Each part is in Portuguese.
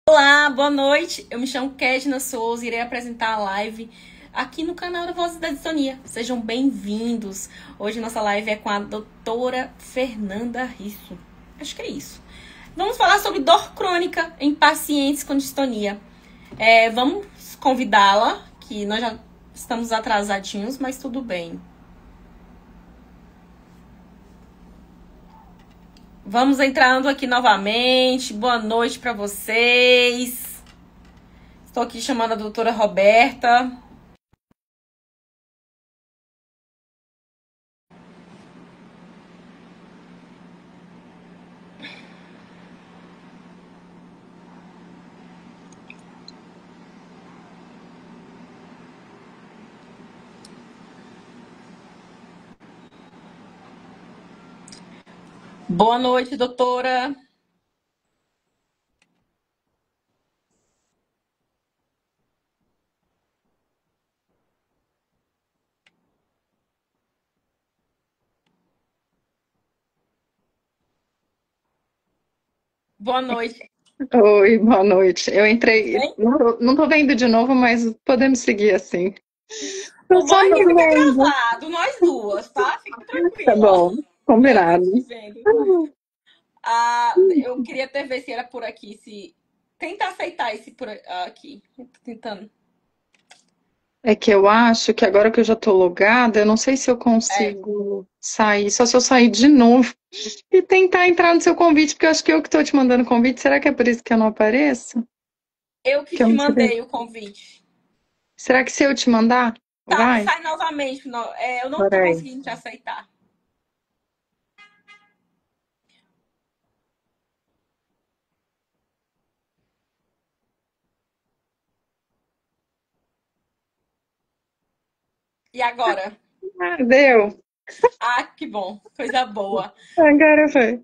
Olá, boa noite. Eu me chamo Kedna Souza e irei apresentar a live aqui no canal da Vozes da Distonia. Sejam bem-vindos. Hoje nossa live é com a doutora Fernanda Risso. Acho que é isso. Vamos falar sobre dor crônica em pacientes com distonia. Vamos convidá-la, que nós já estamos atrasadinhos, mas tudo bem. Vamos entrando aqui novamente. Boa noite para vocês. Estou aqui chamando a doutora Roberta. Boa noite, doutora. Boa noite. Oi, boa noite. Eu entrei, não tô vendo de novo, mas podemos seguir assim. Tô O bom só é que não fica vendo. gravado, nós duas, tá? Fica Tá tranquila. bom, Eu tô combinado. te vendo. Eu queria até ver se era por aqui, se... Tenta aceitar esse por aqui. Eu tô tentando. É que eu acho que agora que eu já tô logada, eu não sei se eu É, consigo sair, só se eu sair de novo e tentar entrar no seu convite, porque eu acho que eu que tô te mandando convite. Será que é por isso que eu não apareço? eu que Que eu te não sei. mandei o convite. Será que se eu te mandar, Tá, vai? sai novamente. Eu não tô Peraí. conseguindo te aceitar. E agora? Ah, deu. Ah, que bom. Coisa boa. Agora foi.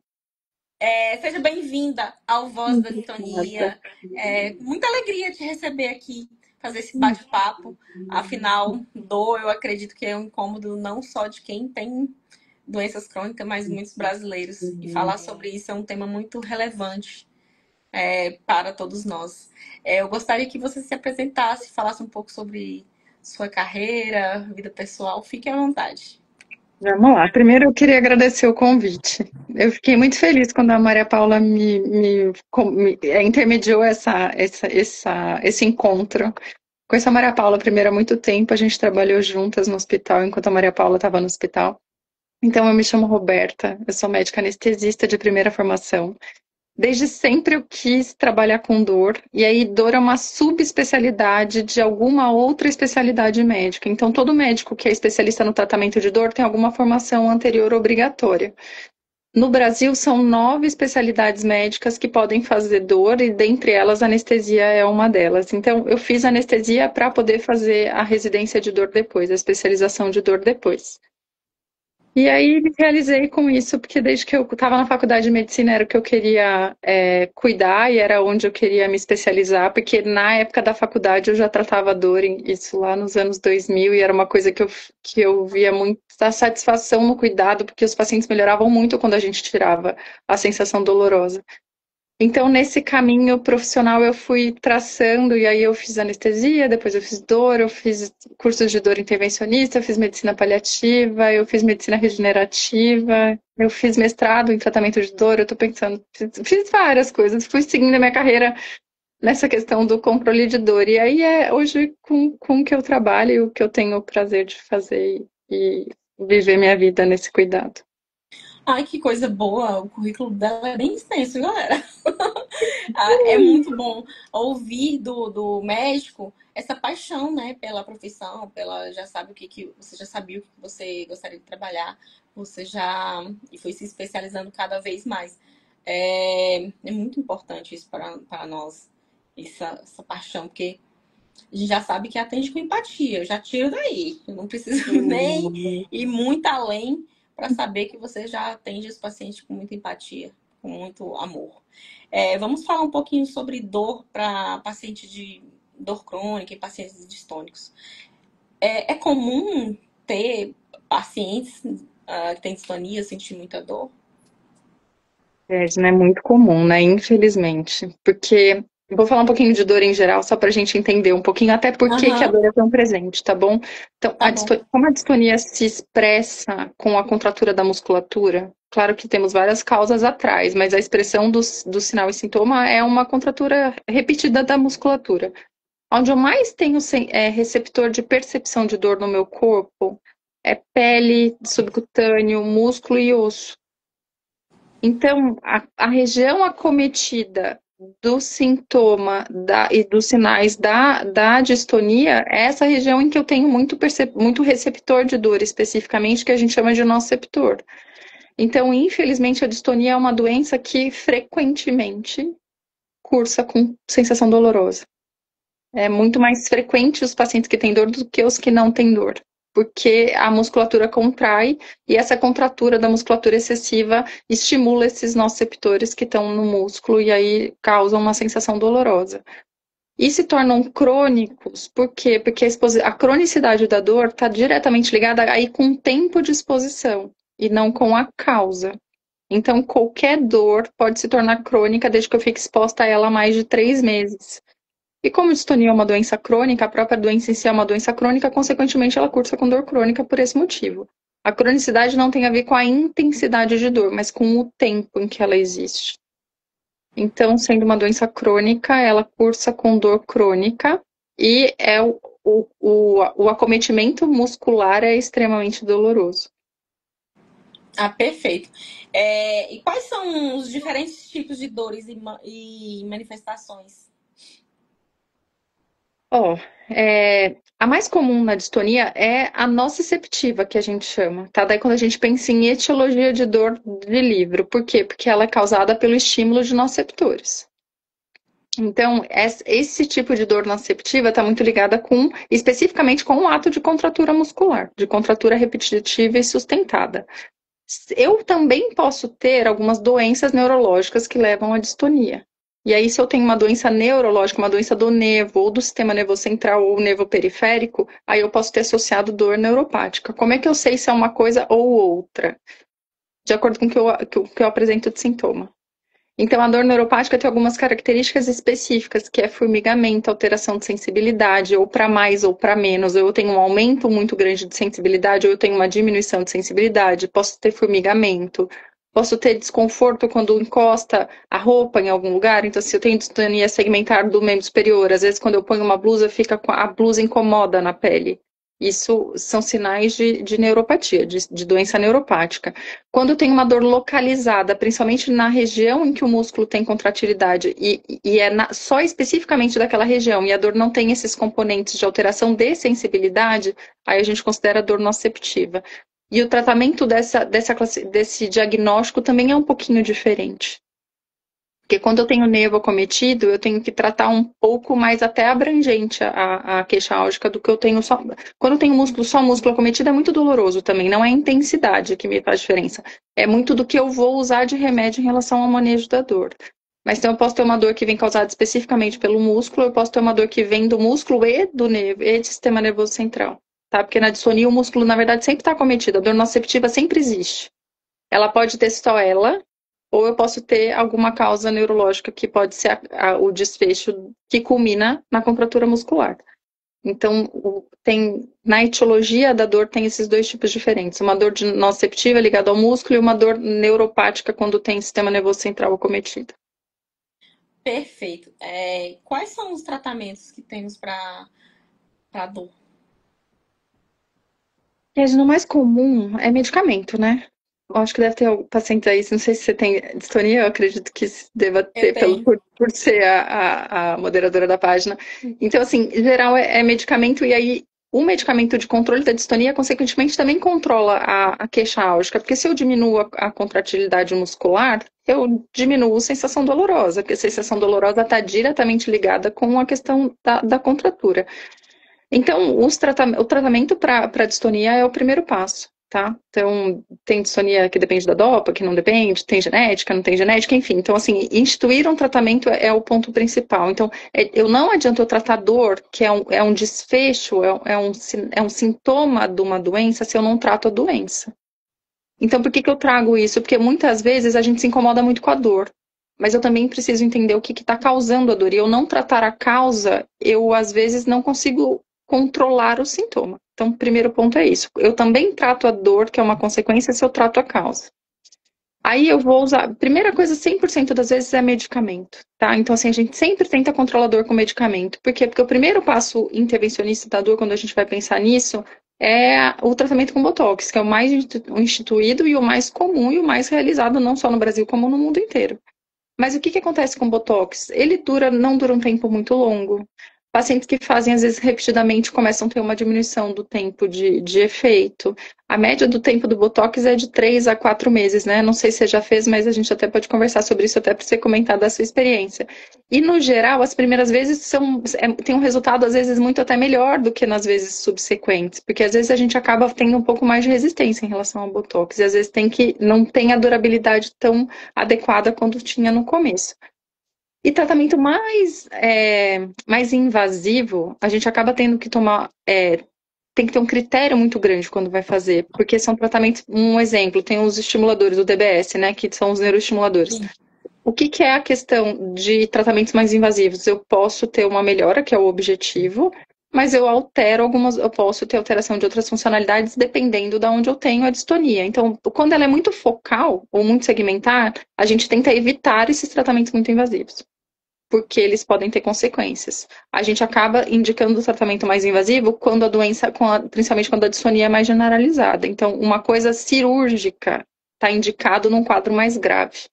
Seja bem-vinda ao Voz da Obrigada. Sintonia. Muita alegria te receber aqui, fazer esse bate-papo. Afinal, dor, eu acredito que é um incômodo não só de quem tem doenças crônicas, mas muitos brasileiros. E falar sobre isso é um tema muito relevante, para todos nós. Eu gostaria que você se apresentasse, falasse um pouco sobre sua carreira, vida pessoal. Fique à vontade. Vamos lá. Primeiro eu queria agradecer o convite. Eu fiquei muito feliz quando a Maria Paula intermediou esse encontro. Conheço a Maria Paula primeiro há muito tempo, a gente trabalhou juntas no hospital enquanto a Maria Paula estava no hospital. Então eu me chamo Roberta, eu sou médica anestesista de primeira formação. Desde sempre eu quis trabalhar com dor, e aí dor é uma subespecialidade de alguma outra especialidade médica. Então, todo médico que é especialista no tratamento de dor tem alguma formação anterior obrigatória. No Brasil, são 9 especialidades médicas que podem fazer dor, e dentre elas, anestesia é uma delas. Então, eu fiz anestesia para poder fazer a residência de dor depois, a especialização de dor depois. E aí me realizei com isso, porque desde que eu estava na faculdade de medicina era o que eu queria cuidar e era onde eu queria me especializar, porque na época da faculdade eu já tratava dor, isso lá nos anos 2000, e era uma coisa que eu via muita satisfação no cuidado, porque os pacientes melhoravam muito quando a gente tirava a sensação dolorosa. Então, nesse caminho profissional, eu fui traçando, e aí eu fiz anestesia, depois eu fiz dor, eu fiz cursos de dor intervencionista, eu fiz medicina paliativa, eu fiz medicina regenerativa, eu fiz mestrado em tratamento de dor, eu tô pensando, fiz várias coisas, fui seguindo a minha carreira nessa questão do controle de dor, e aí é hoje com o que eu trabalho e o que eu tenho o prazer de fazer e viver minha vida nesse cuidado. Ai, que coisa boa! O currículo dela é bem extenso, galera. É muito bom ouvir do médico essa paixão, né, pela profissão, já sabe você já sabia o que você gostaria de trabalhar, você já e foi se especializando cada vez mais. É muito importante isso para nós, essa paixão, porque a gente já sabe que atende com empatia. Eu já tiro daí. Eu não preciso nem ir muito além para saber que você já atende os pacientes com muita empatia, com muito amor. Vamos falar um pouquinho sobre dor para pacientes de dor crônica e pacientes distônicos. É comum ter pacientes que têm distonia sentir muita dor? Isso não é muito comum, né? Infelizmente. Porque Eu vou falar um pouquinho de dor em geral, só para a gente entender um pouquinho, até por que a Aham, dor é tão presente, tá bom? Então, tá bom. como a distonia se expressa com a contratura da musculatura, claro que temos várias causas atrás, mas a expressão do sinal e sintoma é uma contratura repetida da musculatura. Onde eu mais tenho receptor de percepção de dor no meu corpo é pele, subcutâneo, músculo e osso. Então, a região acometida do sintoma e dos sinais da distonia é essa região em que eu tenho muito receptor de dor, especificamente, que a gente chama de nociceptor. Então, infelizmente, a distonia é uma doença que frequentemente cursa com sensação dolorosa. É muito mais frequente os pacientes que têm dor do que os que não têm dor, porque a musculatura contrai e essa contratura da musculatura excessiva estimula esses nociceptores que estão no músculo e aí causam uma sensação dolorosa. E se tornam crônicos, por quê? Porque a cronicidade da dor está diretamente ligada aí com o tempo de exposição e não com a causa. Então, qualquer dor pode se tornar crônica desde que eu fique exposta a ela há mais de 3 meses. E como distonia é uma doença crônica, a própria doença em si é uma doença crônica, consequentemente ela cursa com dor crônica por esse motivo. A cronicidade não tem a ver com a intensidade de dor, mas com o tempo em que ela existe. Então, sendo uma doença crônica, ela cursa com dor crônica e o acometimento muscular é extremamente doloroso. Ah, perfeito. E quais são os diferentes tipos de dores e manifestações? Ó, a mais comum na distonia é a nociceptiva, que a gente chama, tá? Daí quando a gente pensa em etiologia de dor de livro. Por quê? Porque ela é causada pelo estímulo de nociceptores. Então, esse tipo de dor nociceptiva está muito ligada especificamente com o ato de contratura muscular, de contratura repetitiva e sustentada. Eu também posso ter algumas doenças neurológicas que levam à distonia. E aí, se eu tenho uma doença neurológica, uma doença do nervo, ou do sistema nervoso central, ou nervo periférico, aí eu posso ter associado dor neuropática. Como é que eu sei se é uma coisa ou outra? De acordo com o que eu apresento de sintoma. Então, a dor neuropática tem algumas características específicas, que é formigamento, alteração de sensibilidade, ou para mais ou para menos. Ou eu tenho um aumento muito grande de sensibilidade, ou eu tenho uma diminuição de sensibilidade. Posso ter formigamento, posso ter desconforto quando encosta a roupa em algum lugar. Então, se eu tenho distonia segmentar do membro superior, às vezes quando eu ponho uma blusa, a blusa incomoda na pele. Isso são sinais de neuropatia, de doença neuropática. Quando tem uma dor localizada, principalmente na região em que o músculo tem contratilidade e é só especificamente daquela região e a dor não tem esses componentes de alteração de sensibilidade, aí a gente considera dor nociceptiva. E o tratamento desse diagnóstico também é um pouquinho diferente. Porque quando eu tenho nervo acometido, eu tenho que tratar um pouco mais até abrangente a queixa álgica do que eu tenho só. Quando eu tenho só músculo acometido, é muito doloroso também. Não é a intensidade que me faz diferença. É muito do que eu vou usar de remédio em relação ao manejo da dor. Mas então eu posso ter uma dor que vem causada especificamente pelo músculo, eu posso ter uma dor que vem do músculo e do nervo, e do sistema nervoso central. Tá? Porque na disfonia o músculo, na verdade, sempre está acometido. A dor nociceptiva sempre existe. Ela pode ter só ela, ou eu posso ter alguma causa neurológica que pode ser o desfecho que culmina na contratura muscular. Então, na etiologia da dor tem esses dois tipos diferentes. Uma dor nociceptiva ligada ao músculo e uma dor neuropática quando tem sistema nervoso central acometido. Perfeito. Quais são os tratamentos que temos para dor? E a mais comum é medicamento, né? Eu acho que deve ter pacientes aí, não sei se você tem distonia, eu acredito que deva Eu ter tenho. por ser a moderadora da página. Então, assim, em geral é medicamento, e aí o medicamento de controle da distonia, consequentemente, também controla a queixa álgica, porque se eu diminuo a contratilidade muscular, eu diminuo a sensação dolorosa, porque a sensação dolorosa está diretamente ligada com a questão da contratura. Então, o tratamento para distonia é o primeiro passo, tá? Então, tem distonia que depende da dopa, que não depende, tem genética, não tem genética, enfim. Então, assim, instituir um tratamento é o ponto principal. Então, eu não adianta eu tratar dor, que é um desfecho, é um sintoma de uma doença, se eu não trato a doença. Então, por que eu trago isso? Porque muitas vezes a gente se incomoda muito com a dor. mas eu também preciso entender o que está causando a dor. E eu não tratar a causa, eu às vezes não consigo controlar o sintoma. Então, o primeiro ponto é isso. Eu também trato a dor, que é uma consequência, se eu trato a causa. Aí eu vou usar. Primeira coisa, 100% das vezes é medicamento, tá? Então, assim, a gente sempre tenta controlar a dor com medicamento. Por quê? Porque o primeiro passo intervencionista da dor, quando a gente vai pensar nisso, é o tratamento com Botox, que é o mais instituído e o mais comum e o mais realizado, não só no Brasil, como no mundo inteiro. Mas o que que acontece com o Botox? Ele não dura um tempo muito longo. Pacientes que fazem, às vezes, repetidamente, começam a ter uma diminuição do tempo de efeito. A média do tempo do Botox é de 3 a 4 meses, né? Não sei se você já fez, mas a gente até pode conversar sobre isso, até para você comentar da sua experiência. E, no geral, as primeiras vezes tem um resultado, às vezes, muito até melhor do que nas vezes subsequentes, porque às vezes a gente acaba tendo um pouco mais de resistência em relação ao Botox, e às vezes não tem a durabilidade tão adequada quanto tinha no começo. E tratamento mais invasivo, a gente acaba tendo que tomar. Tem que ter um critério muito grande quando vai fazer, porque são tratamentos. Um exemplo, tem os estimuladores, o DBS, né, que são os neuroestimuladores. Sim. O que, que é a questão de tratamentos mais invasivos? Eu posso ter uma melhora, que é o objetivo, mas eu posso ter alteração de outras funcionalidades dependendo de onde eu tenho a distonia. Então, quando ela é muito focal ou muito segmentar, a gente tenta evitar esses tratamentos muito invasivos, porque eles podem ter consequências. A gente acaba indicando o tratamento mais invasivo quando a doença, principalmente quando a distonia é mais generalizada. Então, uma coisa cirúrgica está indicado num quadro mais grave.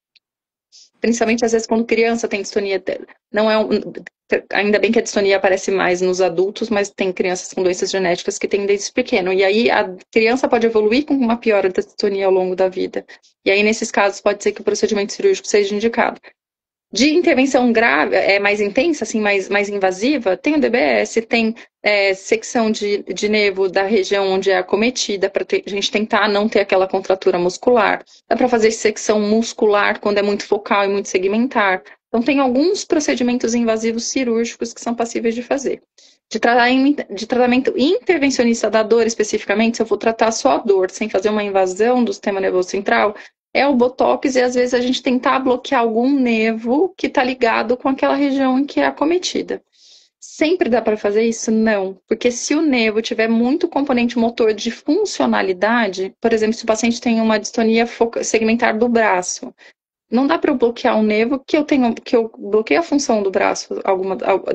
Principalmente, às vezes, quando criança tem distonia. Não é ainda bem que a distonia aparece mais nos adultos, mas tem crianças com doenças genéticas que têm desde pequeno. E aí a criança pode evoluir com uma piora da distonia ao longo da vida. E aí, nesses casos, pode ser que o procedimento cirúrgico seja indicado. De intervenção grave, mais intensa, assim, mais invasiva, tem o DBS, tem secção de nervo da região onde é acometida, para a gente tentar não ter aquela contratura muscular. Dá para fazer secção muscular quando é muito focal e muito segmentar. Então, tem alguns procedimentos invasivos cirúrgicos que são passíveis de fazer. De tratamento intervencionista da dor, especificamente, se eu vou tratar só a dor, sem fazer uma invasão do sistema nervoso central, é o Botox e às vezes a gente tentar bloquear algum nervo que está ligado com aquela região em que é acometida. Sempre dá para fazer isso? Não. Porque se o nervo tiver muito componente motor de funcionalidade, por exemplo, se o paciente tem uma distonia segmentar do braço, não dá para eu bloquear um nervo que eu bloqueio a função do braço,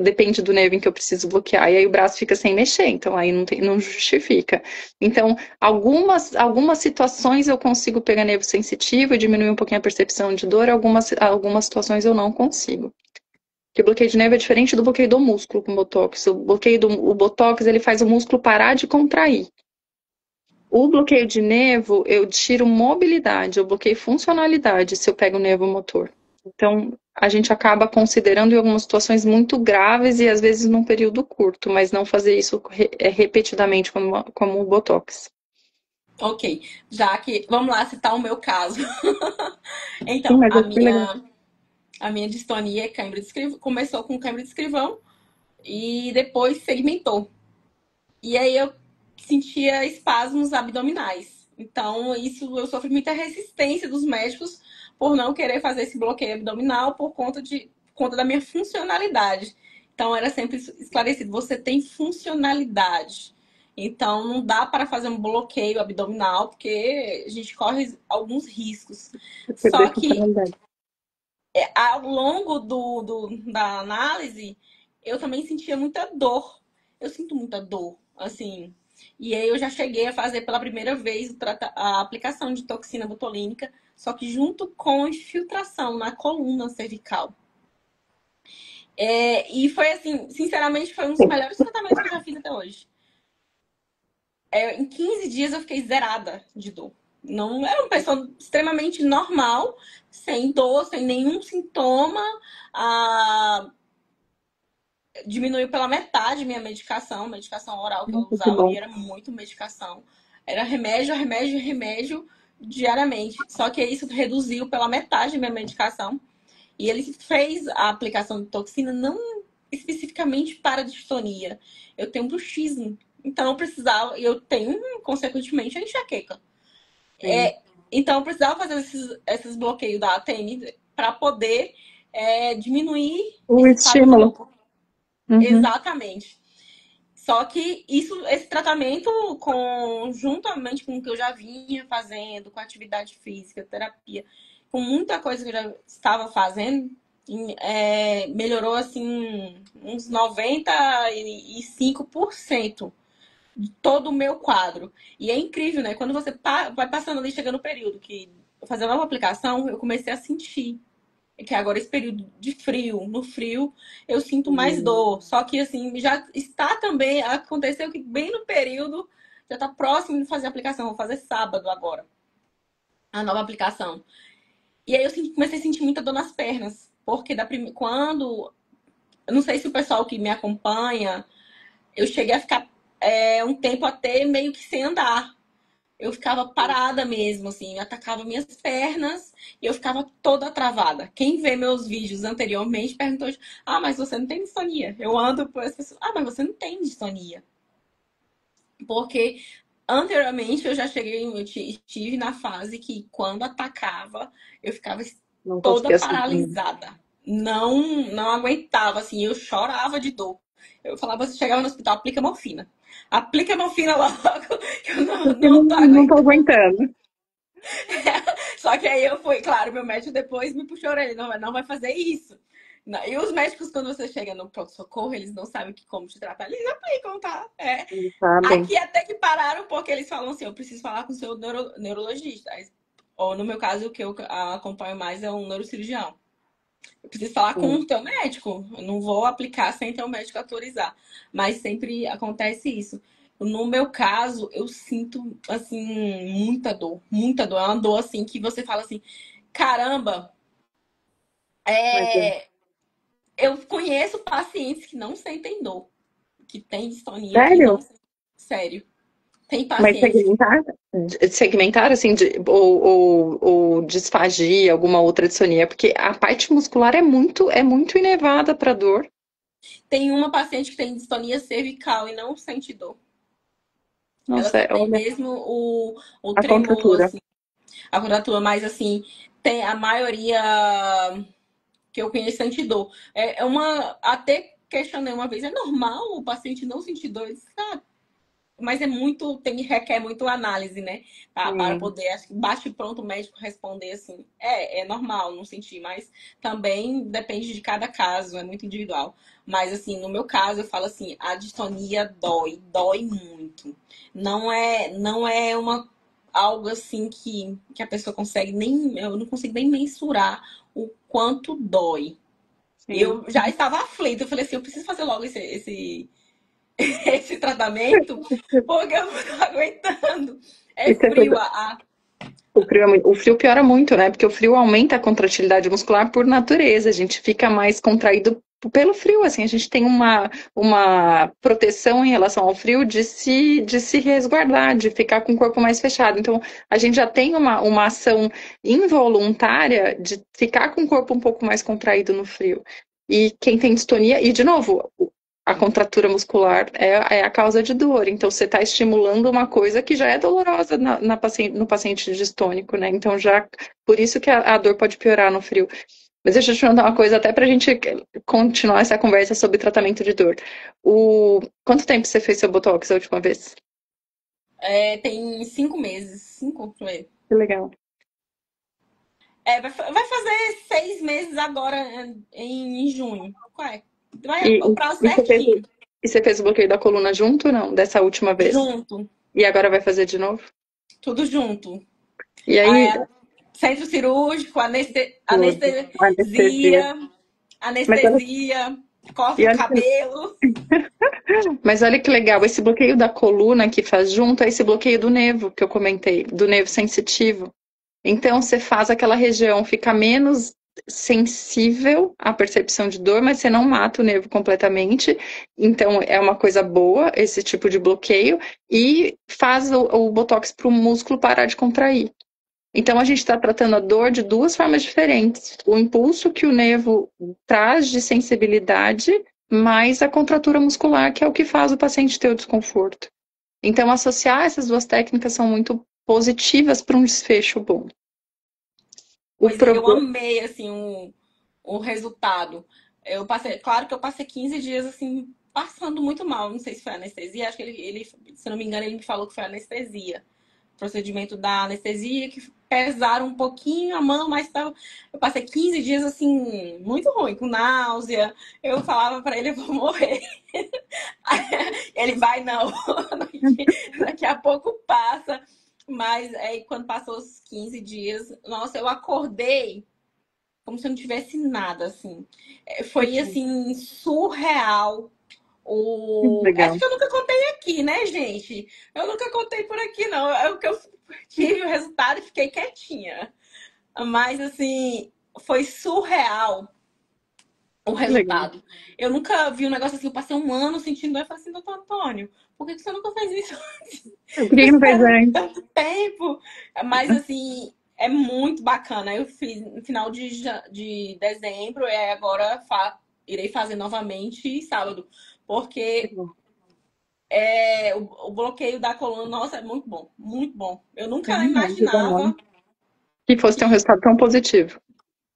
depende do nervo em que eu preciso bloquear, e aí o braço fica sem mexer, então aí não justifica. Então, algumas situações eu consigo pegar nervo sensitivo e diminuir um pouquinho a percepção de dor, algumas situações eu não consigo. Porque o bloqueio de nervo é diferente do bloqueio do músculo com Botox. O Botox ele faz o músculo parar de contrair. O bloqueio de nervo, eu tiro mobilidade, eu bloqueio funcionalidade se eu pego o nervo motor. Então, a gente acaba considerando em algumas situações muito graves e às vezes num período curto, mas não fazer isso repetidamente como o Botox. Ok, já que vamos lá citar o meu caso. Sim, Então, mas é super legal. a minha distonia é câimbra de escrivão, começou com câimbra de escrivão e depois segmentou. E aí eu sentia espasmos abdominais. Então, isso eu sofri muita resistência dos médicos por não querer fazer esse bloqueio abdominal por conta da minha funcionalidade. Então, era sempre esclarecido: você tem funcionalidade. Então, não dá para fazer um bloqueio abdominal, porque a gente corre alguns riscos. Eu Só perder que funcionalidade. ao longo da análise, eu também sentia muita dor. Eu sinto muita dor, assim. E aí eu já cheguei a fazer pela primeira vez a aplicação de toxina botulínica, só que junto com infiltração na coluna cervical. E foi assim, sinceramente, foi um dos melhores tratamentos que eu já fiz até hoje. Em 15 dias eu fiquei zerada de dor. Não era uma pessoa extremamente normal, sem dor, sem nenhum sintoma. Ah, diminuiu pela metade minha medicação oral que eu Nossa, que usava, e bom. era muito medicação. Era remédio, remédio, remédio diariamente. Só que isso reduziu pela metade minha medicação. E ele fez a aplicação de toxina não especificamente para distonia. Eu tenho bruxismo. Então eu precisava, eu tenho, consequentemente, a enxaqueca. Sim. Então eu precisava fazer esses bloqueios da ATM para poder diminuir O esse quadro de estímulo. dor. Uhum. Exatamente. Só que esse tratamento, conjuntamente com o que eu já vinha fazendo, com atividade física, terapia, com muita coisa que eu já estava fazendo, melhorou assim uns 95% de todo o meu quadro. E é incrível, né? Quando você vai passando ali, chegando no período que fazer a nova aplicação, eu comecei a sentir que agora esse período de frio, no frio, eu sinto mais dor. Só que assim, já está também, aconteceu que bem no período, já está próximo de fazer a aplicação, vou fazer sábado agora, a nova aplicação. E aí eu comecei a sentir muita dor nas pernas, porque quando, eu não sei se o pessoal que me acompanha, eu cheguei a ficar um tempo até meio que sem andar. Eu ficava parada mesmo, assim, atacava minhas pernas e eu ficava toda travada. Quem vê meus vídeos anteriormente perguntou: ah, mas você não tem distonia? Eu ando por as pessoas: ah, mas você não tem distonia. Porque anteriormente eu já cheguei, eu estive na fase que quando atacava, eu ficava Não toda conseguia subir. paralisada. Não aguentava, assim, eu chorava de dor. Eu falava, você chegava no hospital, aplica morfina. Aplica morfina logo, que eu Porque não tô não tô aguentando. aguentando. Só que aí eu fui, claro, meu médico depois me puxou a orelha, não vai fazer isso. E os médicos, quando você chega no pronto-socorro, eles não sabem como te tratar, eles aplicam, tá? Não sabem. Aqui até que pararam, porque eles falam assim, eu preciso falar com o seu neurologista. Ou no meu caso, o que eu acompanho mais é um neurocirurgião. Eu preciso falar com Sim. o teu médico. Eu não vou aplicar sem ter o médico autorizar. Mas sempre acontece isso. No meu caso, eu sinto, assim, muita dor. Muita dor. É uma dor, assim, que você fala assim, caramba, Mas é. eu conheço pacientes que não sentem dor. Que têm distonia, que não Sério? sentem. Sério. Tem Mas paciente que segmentar? Segmentar, assim, ou disfagia, alguma outra dissonia, porque a parte muscular é muito inevada para dor. tem uma paciente que tem distonia cervical e não sente dor. Ela Nossa, só tem olha, mesmo o a tremor, contratura. assim, a contratura, mas assim, tem a maioria que eu conheço sente dor. Até questionei uma vez, é normal o paciente não sentir dor? Eu disse, mas requer muito análise, né? Para Sim, poder, acho que bate pronto o médico responder assim, é normal não sentir, mas também depende de cada caso, é muito individual. Mas assim, no meu caso, eu falo assim, a distonia dói muito. Não é algo assim que a pessoa consegue nem, eu não consigo nem mensurar o quanto dói. sim. Eu já estava aflita, eu falei assim, eu preciso fazer logo esse tratamento, porque eu não tô aguentando. É E você fez frio. o frio piora muito, né? Porque o frio aumenta a contratilidade muscular por natureza. A gente fica mais contraído pelo frio, assim. A gente tem uma proteção em relação ao frio de se resguardar, de ficar com o corpo mais fechado. Então, a gente já tem uma ação involuntária de ficar com o corpo um pouco mais contraído no frio. E quem tem distonia, e de novo, a contratura muscular é a causa de dor. Então, você está estimulando uma coisa que já é dolorosa no paciente distônico, né? Então, já por isso que a dor pode piorar no frio. Mas deixa eu te perguntar uma coisa, até para a gente continuar essa conversa sobre tratamento de dor. Quanto tempo você fez seu Botox a última vez? Tem 5 meses. 5 meses. Que legal. Vai fazer 6 meses agora em junho. Qual é? Vai E, o prazo e, você fez, certinho. e você fez o bloqueio da coluna junto ou não? Dessa última vez? Junto. E agora vai fazer de novo? Tudo junto. E aí, Aí, centro cirúrgico, tudo. Anestesia. anestesia, Mas olha, anestesia, corta e o olha cabelo. Mas olha que legal, esse bloqueio da coluna que faz junto é esse bloqueio do nervo que eu comentei, do nervo sensitivo. Então você faz aquela região ficar menos sensível à percepção de dor, mas você não mata o nervo completamente. Então é uma coisa boa esse tipo de bloqueio e faz o botox para o músculo parar de contrair. Então a gente está tratando a dor de duas formas diferentes. O impulso que o nervo traz de sensibilidade, mais a contratura muscular, que é o que faz o paciente ter o desconforto. Então associar essas duas técnicas são muito positivas para um desfecho bom. O Pois é, eu problema. amei, assim, o resultado. Eu passei, claro que eu passei 15 dias, assim, passando muito mal. Não sei se foi anestesia, acho que se não me engano, ele me falou que foi anestesia. Procedimento da anestesia, que pesaram um pouquinho a mão, mas tava, eu passei 15 dias, assim, muito ruim, com náusea. Eu falava pra ele, eu vou morrer. Ele vai, não, daqui a pouco passa. Mas aí, quando passou os 15 dias, nossa, eu acordei como se eu não tivesse nada, assim. Foi, assim, surreal. Acho Legal. que eu nunca contei aqui, né, gente? Eu nunca contei por aqui, não. É o que eu tive o resultado e fiquei quietinha. Mas, assim, foi surreal o Legal. resultado. Eu nunca vi um negócio assim. Eu passei um ano sentindo dor e falei assim, doutor Antônio, por que você nunca fez isso? Por Tô que não fez esperando antes? tanto tempo. Mas, assim, é muito bacana. Eu fiz no final de dezembro e agora irei fazer novamente sábado. Porque o bloqueio da coluna, nossa, é muito bom. Muito bom. Eu nunca Que bom. imaginava Que fosse ter um que... resultado tão positivo.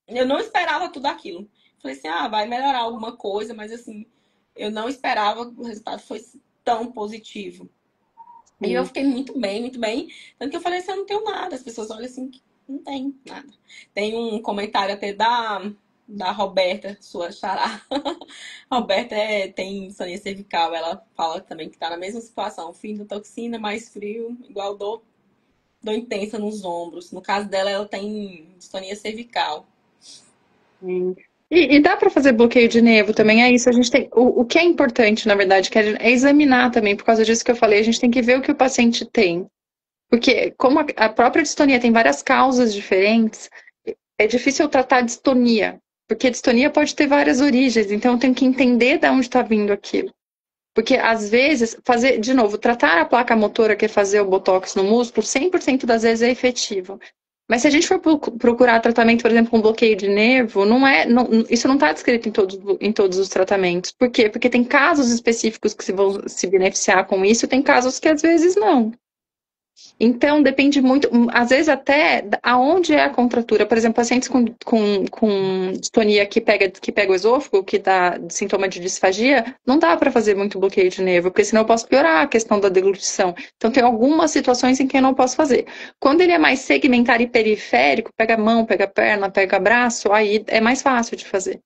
Eu não esperava tudo aquilo. Falei assim, vai melhorar alguma coisa, mas assim, eu não esperava que o resultado fosse tão positivo. E eu Sim. fiquei muito bem, muito bem. Tanto que eu falei assim, eu não tenho nada. As pessoas olham assim, não tem nada. Tem um comentário até da Roberta, sua xará. A Roberta tem insônia cervical. Ela fala também que tá na mesma situação. Fim da toxina, mais frio, igual dor intensa nos ombros. No caso dela, ela tem distonia cervical. Sim. E dá para fazer bloqueio de nervo também, é isso. A gente tem. O que é importante, na verdade, que é examinar também, por causa disso que eu falei, a gente tem que ver o que o paciente tem. Porque, como a própria distonia tem várias causas diferentes, é difícil eu tratar a distonia. Porque a distonia pode ter várias origens, então eu tenho que entender de onde está vindo aquilo. Porque, às vezes, fazer, de novo, tratar a placa motora, que é fazer o botox no músculo, 100% das vezes é efetivo. Mas se a gente for procurar tratamento, por exemplo, com bloqueio de nervo, isso não está descrito em todos os tratamentos. Por quê? Porque tem casos específicos que se vão se beneficiar com isso, tem casos que às vezes não. Então, depende muito, às vezes até aonde é a contratura. Por exemplo, pacientes com distonia que pega o esôfago, que dá sintoma de disfagia, não dá para fazer muito bloqueio de nervo, porque senão eu posso piorar a questão da deglutição. Então, tem algumas situações em que eu não posso fazer. Quando ele é mais segmentar e periférico, pega a mão, pega a perna, pega braço, aí é mais fácil de fazer.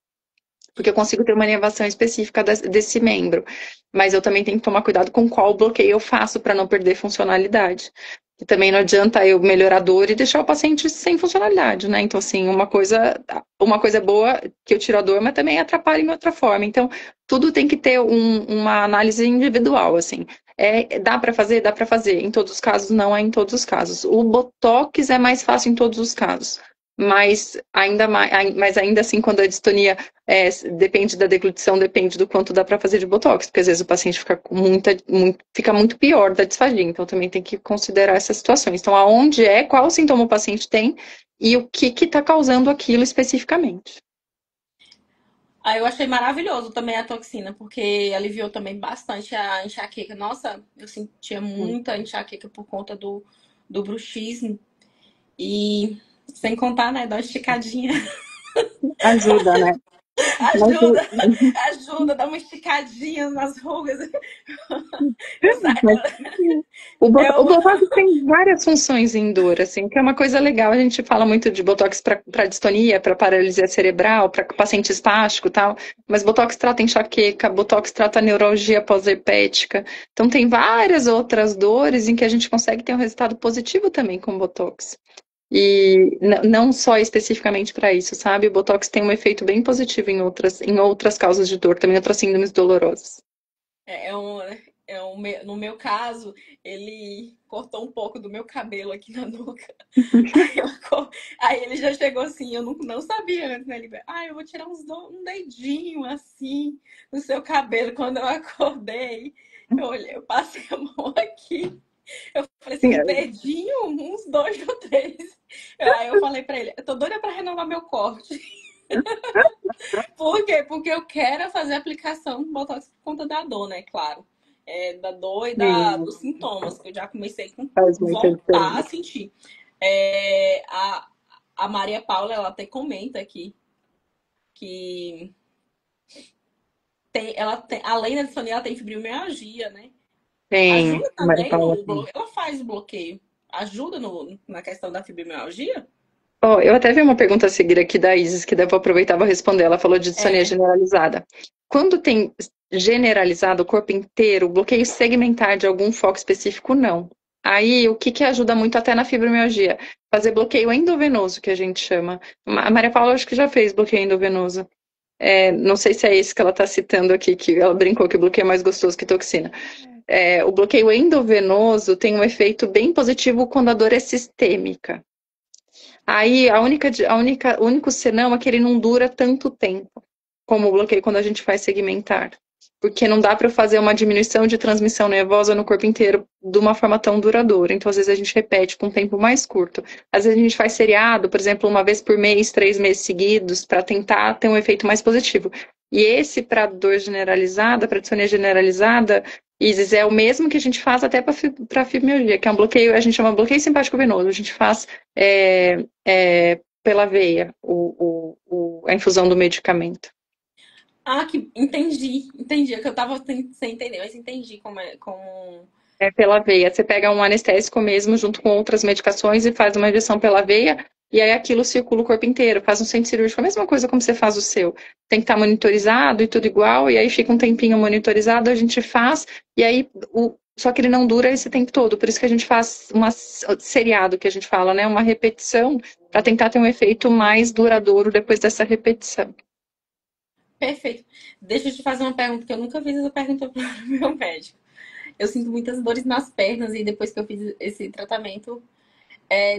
Porque eu consigo ter uma inervação específica desse membro. Mas eu também tenho que tomar cuidado com qual bloqueio eu faço para não perder funcionalidade. E também não adianta eu melhorar a dor e deixar o paciente sem funcionalidade, né? Então, assim, uma coisa é boa que eu tiro a dor, mas também atrapalha em outra forma. Então, tudo tem que ter uma análise individual, assim. Dá para fazer? Dá para fazer. Em todos os casos, não é em todos os casos. O Botox é mais fácil em todos os casos. Mas ainda assim, quando a distonia depende da deglutição, depende do quanto dá para fazer de botox, porque às vezes o paciente fica fica muito pior da disfagia, então também tem que considerar essas situações. Então, aonde qual sintoma o paciente tem e o que está causando aquilo especificamente. Aí eu achei maravilhoso também a toxina, porque aliviou também bastante a enxaqueca. Nossa, eu sentia muita enxaqueca por conta do bruxismo. E sem contar, né, da esticadinha. Ajuda, né? Mas, Ajuda, ajuda, dá uma esticadinha nas rugas. Eu, mas o eu, Botox tem várias funções em dor, assim, que é uma coisa legal. A gente fala muito de Botox para distonia, para paralisia cerebral, para paciente espástico e tal, mas Botox trata enxaqueca, Botox trata neuralgia pós-herpética. Então tem várias outras dores em que a gente consegue ter um resultado positivo também com Botox. E não só especificamente para isso, sabe? O Botox tem um efeito bem positivo em outras causas de dor, também outras síndromes dolorosas. é, é um, no meu caso, ele cortou um pouco do meu cabelo aqui na nuca. Aí, aí ele já chegou assim, eu não sabia antes, né? Ele, eu vou tirar um dedinho assim no seu cabelo. Quando eu acordei, eu olhei, eu passei a mão aqui. Eu falei assim, um dedinho, uns dois ou três. Aí eu falei pra ele, eu tô doida pra renovar meu corte. Por quê? Porque eu quero fazer a aplicação do Botox por conta da dor, né? Claro. Da dor e Sim, dos sintomas, que eu já comecei a faz muita voltar a diferença. sentir. É, a Maria Paula, ela até comenta aqui que além da disfonia, ela tem fibromialgia, né? Tem, Ajuda Maria também Paula. no bloqueio. Ela faz o bloqueio. Ajuda na questão da fibromialgia? Ó, eu até vi uma pergunta a seguir aqui da Isis, que daí eu vou aproveitar e vou responder. Ela falou de dissonia É. generalizada. Quando tem generalizado o corpo inteiro, bloqueio segmentar de algum foco específico, não. Aí, o que que ajuda muito até na fibromialgia? Fazer bloqueio endovenoso, que a gente chama. A Maria Paula, acho que já fez bloqueio endovenoso. É, não sei se é esse que ela está citando aqui, que ela brincou que o bloqueio é mais gostoso que toxina. É, o bloqueio endovenoso tem um efeito bem positivo quando a dor é sistêmica. Aí o único senão é que ele não dura tanto tempo, como o bloqueio quando a gente faz segmentar. Porque não dá para fazer uma diminuição de transmissão nervosa no corpo inteiro de uma forma tão duradoura. Então, às vezes, a gente repete com um tempo mais curto. Às vezes, a gente faz seriado, por exemplo, uma vez por mês, 3 meses seguidos, para tentar ter um efeito mais positivo. E esse, para dor generalizada, para disfonia generalizada, Isis, é o mesmo que a gente faz até para fibromialgia, que é um bloqueio, a gente chama bloqueio simpático venoso. A gente faz pela veia a infusão do medicamento. Ah, que entendi. É que eu tava sem entender, mas entendi como é, como. É pela veia. Você pega um anestésico mesmo, junto com outras medicações, e faz uma injeção pela veia, e aí aquilo circula o corpo inteiro. Faz um centro cirúrgico, a mesma coisa como você faz o seu. Tem que estar monitorizado e tudo igual, e aí fica um tempinho monitorizado, a gente faz, e aí só que ele não dura esse tempo todo. Por isso que a gente faz uma seriado, que a gente fala, né? Uma repetição, para tentar ter um efeito mais duradouro depois dessa repetição. Perfeito. Deixa eu te fazer uma pergunta, que eu nunca fiz essa pergunta para o meu médico. Eu sinto muitas dores nas pernas e depois que eu fiz esse tratamento,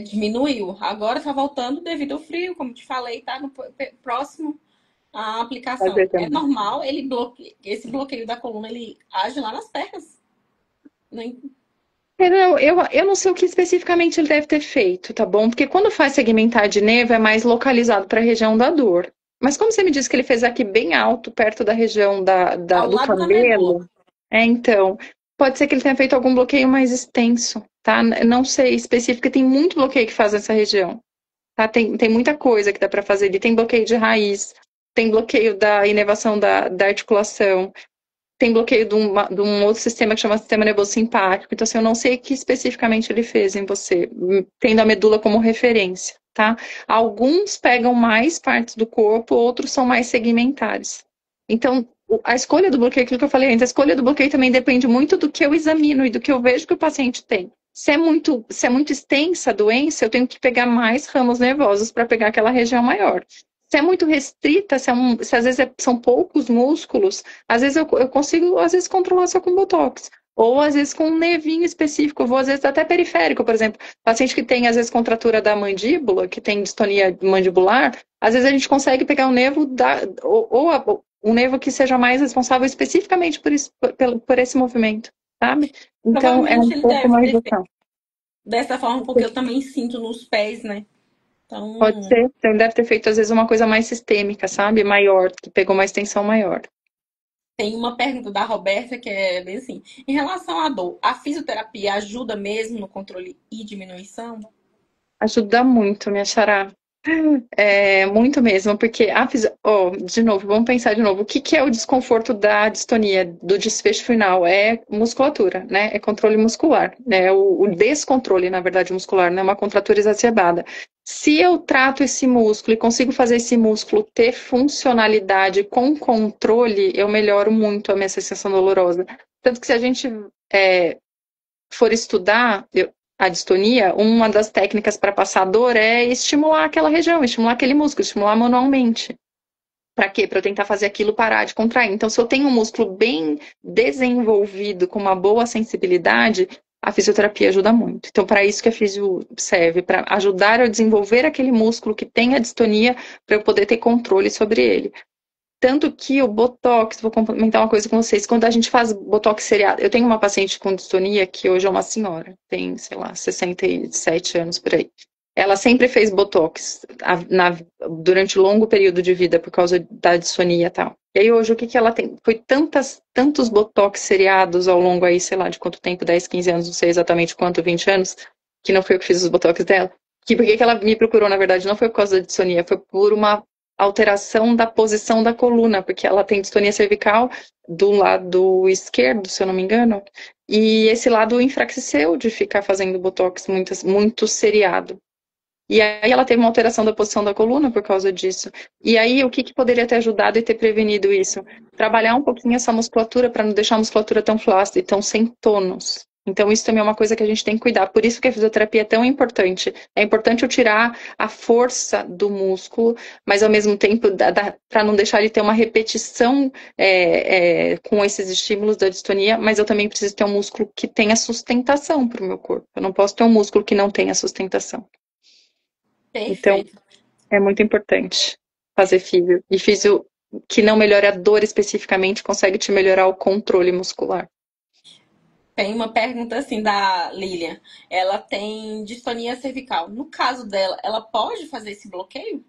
diminuiu. Agora tá voltando devido ao frio, como te falei, tá no próximo à aplicação. Fazer É também. normal, esse bloqueio da coluna, ele age lá nas pernas. Nem- Eu não sei o que especificamente ele deve ter feito, tá bom? Porque quando faz segmentar de nervo é mais localizado para a região da dor. Mas como você me disse que ele fez aqui bem alto, perto da região Ao do lado da medula. cabelo, então, pode ser que ele tenha feito algum bloqueio mais extenso, tá? Não sei específico, porque tem muito bloqueio que faz nessa região, tá? Tem muita coisa que dá para fazer. Ele tem bloqueio de raiz, tem bloqueio da inervação da articulação, tem bloqueio de um outro sistema que chama sistema nervoso simpático. Então, assim, eu não sei o que especificamente ele fez em você, tendo a medula como referência, tá? Alguns pegam mais partes do corpo, outros são mais segmentares. Então, a escolha do bloqueio, aquilo que eu falei antes, a escolha do bloqueio também depende muito do que eu examino e do que eu vejo que o paciente tem. Se é muito extensa a doença, eu tenho que pegar mais ramos nervosos para pegar aquela região maior. Se é muito restrita, se às vezes são poucos músculos, às vezes eu consigo, às vezes, controlar só com botox. Ou às vezes com um nervinho específico, eu vou às vezes até periférico, por exemplo, paciente que tem às vezes contratura da mandíbula, que tem distonia mandibular, às vezes a gente consegue pegar um nervo um nervo que seja mais responsável especificamente por esse movimento, sabe? Então é um Provavelmente ele pouco deve mais ter feito ação. dessa forma, porque eu também sinto nos pés, né? Pode Então, ser, então ele deve ter feito às vezes uma coisa mais sistêmica, sabe? Maior, que pegou uma extensão maior. tem uma pergunta da Roberta que é bem assim: em relação à dor, a fisioterapia ajuda mesmo no controle e diminuição? Ajuda muito, minha xará. É, muito mesmo, porque de novo, vamos pensar de novo. O que que é o desconforto da distonia, do desfecho final? É musculatura, né? É controle muscular, né? O descontrole, na verdade, muscular, né? Uma contratura exacerbada. Se eu trato esse músculo e consigo fazer esse músculo ter funcionalidade com controle, eu melhoro muito a minha sensação dolorosa. Tanto que se a gente é, for estudar a distonia, uma das técnicas para passar dor é estimular aquela região, estimular aquele músculo, estimular manualmente. Para quê? Para eu tentar fazer aquilo parar de contrair. Então, se eu tenho um músculo bem desenvolvido, com uma boa sensibilidade, a fisioterapia ajuda muito. Então, para isso que a fisio serve, para ajudar a desenvolver aquele músculo que tem a distonia, para eu poder ter controle sobre ele. Tanto que o Botox, vou comentar uma coisa com vocês, quando a gente faz Botox seriado, eu tenho uma paciente com distonia que hoje é uma senhora, tem, sei lá, 67 anos por aí. Ela sempre fez Botox durante um longo período de vida por causa da distonia e tal. E aí hoje o que ela tem? Foi tantos Botox seriados ao longo aí, sei lá, de quanto tempo, 10, 15 anos, não sei exatamente quanto, 20 anos, que não foi eu que fiz os Botox dela. Que por que que ela me procurou, na verdade, não foi por causa da distonia, foi por uma alteração da posição da coluna, porque ela tem distonia cervical do lado esquerdo, se eu não me engano, e esse lado enfraqueceu de ficar fazendo botox muito seriado. E aí ela teve uma alteração da posição da coluna por causa disso. E aí o que que poderia ter ajudado e ter prevenido isso? Trabalhar um pouquinho essa musculatura para não deixar a musculatura tão flácida e tão sem tônus. Então isso também é uma coisa que a gente tem que cuidar. Por isso que a fisioterapia é tão importante. É importante eu tirar a força do músculo, mas ao mesmo tempo para não deixar ele ter uma repetição com esses estímulos da distonia, mas eu também preciso ter um músculo que tenha sustentação para o meu corpo. Eu não posso ter um músculo que não tenha sustentação. Então, Perfeito. é muito importante fazer físio. E físio que não melhora a dor especificamente, consegue te melhorar o controle muscular. Tem uma pergunta assim da Lilian. Ela tem distonia cervical. No caso dela, ela pode fazer esse bloqueio?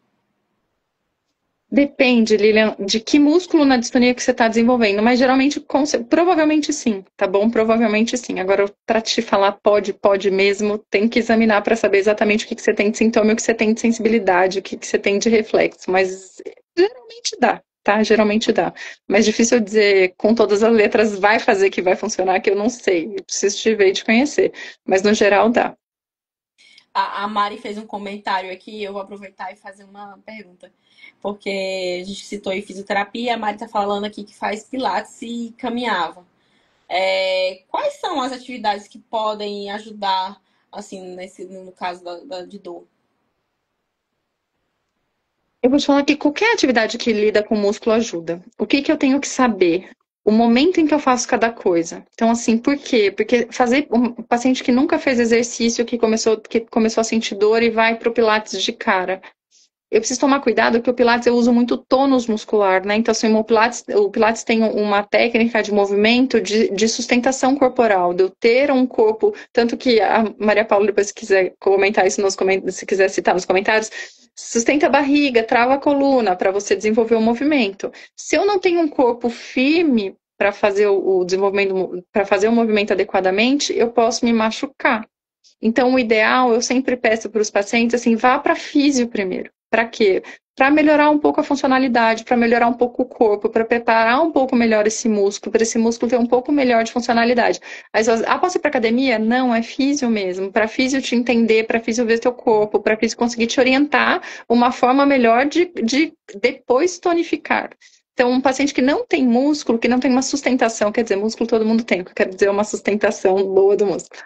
Depende, Lilian, de que músculo na distonia que você está desenvolvendo, mas geralmente, provavelmente sim, tá bom? Provavelmente sim. Agora, para te falar pode mesmo, tem que examinar para saber exatamente o que que você tem de sintoma e o que você tem de sensibilidade, o que que você tem de reflexo, mas geralmente dá, tá? Geralmente dá. Mas difícil eu dizer com todas as letras vai fazer que vai funcionar, que eu não sei. Eu preciso te ver e te conhecer. Mas no geral dá. A Mari fez um comentário aqui, eu vou aproveitar e fazer uma pergunta. Porque a gente citou em fisioterapia, a Mari tá falando aqui que faz pilates e caminhava. Quais são as atividades que podem ajudar, assim, no caso de dor? Eu vou te falar que qualquer atividade que lida com músculo ajuda. O que que eu tenho que saber? O momento em que eu faço cada coisa. Então, assim, por quê? Porque fazer um paciente que nunca fez exercício, que começou a sentir dor e vai para o Pilates de cara. Eu preciso tomar cuidado que o Pilates eu uso muito tônus muscular, né? Então, assim, o Pilates tem uma técnica de movimento de sustentação corporal, de eu ter um corpo, tanto que a Maria Paula, depois se quiser comentar isso se quiser citar nos comentários, sustenta a barriga, trava a coluna para você desenvolver o movimento. Se eu não tenho um corpo firme para fazer o desenvolvimento, para fazer o movimento adequadamente, eu posso me machucar. Então, o ideal, eu sempre peço para os pacientes, assim, vá para físio primeiro. Para quê? Para melhorar um pouco a funcionalidade, para melhorar um pouco o corpo, para preparar um pouco melhor esse músculo, para esse músculo ter um pouco melhor de funcionalidade. Aí, posso ir para academia? Não, é físio mesmo. Para físio te entender, para físio ver teu corpo, para físio conseguir te orientar uma forma melhor de depois tonificar. Então, um paciente que não tem músculo, que não tem uma sustentação, quer dizer, músculo todo mundo tem, o que eu quero dizer é uma sustentação boa do músculo.